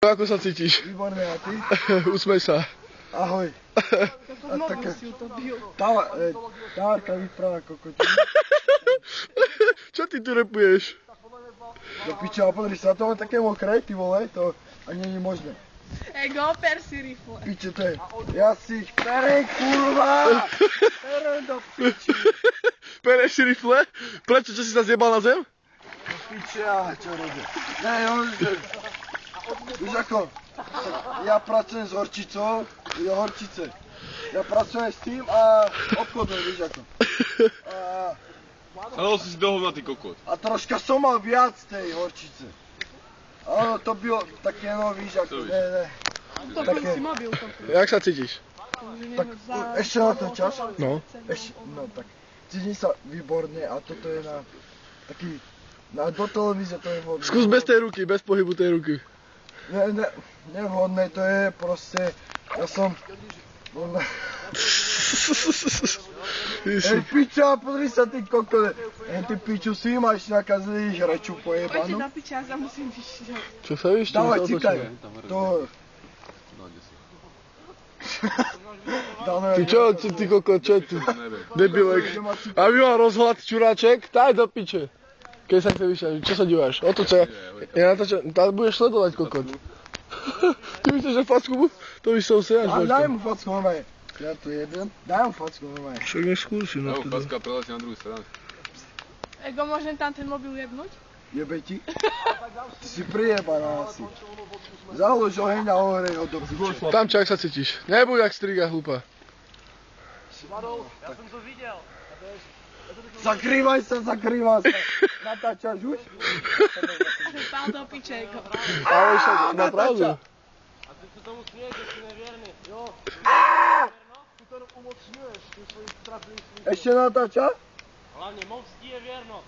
Ako sa cítiš? Výborné, a ty? Usmej sa. Ahoj. A taká... Tárka vypráva kokotinu. Čo ty tu repuješ? Do piča, a pozri sa, to má také mokré, ty vole, to ani nie je možné. Ego, per si rifle. Piče, to je... Ja si ich perem, kurva! Perem do piči. Pereš si rifle? Prečo, čo si sa zjebal na zem? Do piče, a čo robím? Ne, on... Víš ako? Ja pracujem s horčicou, je horčice. Ja pracujem s tým a obchodujem, víš ako. Ale si dohovnatý kokot. A troška som mal viac tej horčice. Áno, to bylo také, no víš ako, ne. Utopil si mobil. Jak sa cítiš? Tak ešte na to čas? No. Ešte, no tak, cítim sa výborne a toto je na taký, do televízie to je vhodné. Skús bez tej ruky, bez pohybu tej ruky. Nevhodné, to je proste, ja som... Hej piča, pozri sa ty kokole, ty piču si máš nakazili žreču pojebanú. Poďte do piča, ja sa musím vyšťať. Čo sa víš? Dávaj, cikaj, to... Ty čo, ty kokot, čo je tu? Debilek. Aby mal rozhľad čuráček, daj do piče. Keď sa chce vyšťať, čo sa díváš? O to čo ja natáčam, tá budeš sledovať kokot. Ty myslíš, že facku? To by som sa až daj mu facku, normálne. Ja tu jedem, daj mu facku, normálne. Však neskúsi na Daj mu teda. facka a preletí na druhú stranu. Ego, môžem tam ten mobil jebnúť? Jebe ti? Ty si prijebaná asi. Založ oheň a ohrej ho do piče. Tam čo, jak sa cítiš? Nebuď jak striga hlúpa. Ja som to videl. Zakrývaj sa. Natáčaš už? Pál do piče, Ego. Ale však má pravdu. A ty sa tomu smieš, že si nevierný. Jo. Ty to umocňuješ, ty svojich trafných svých. Ešte natáča? Hlavne moctí je vierno.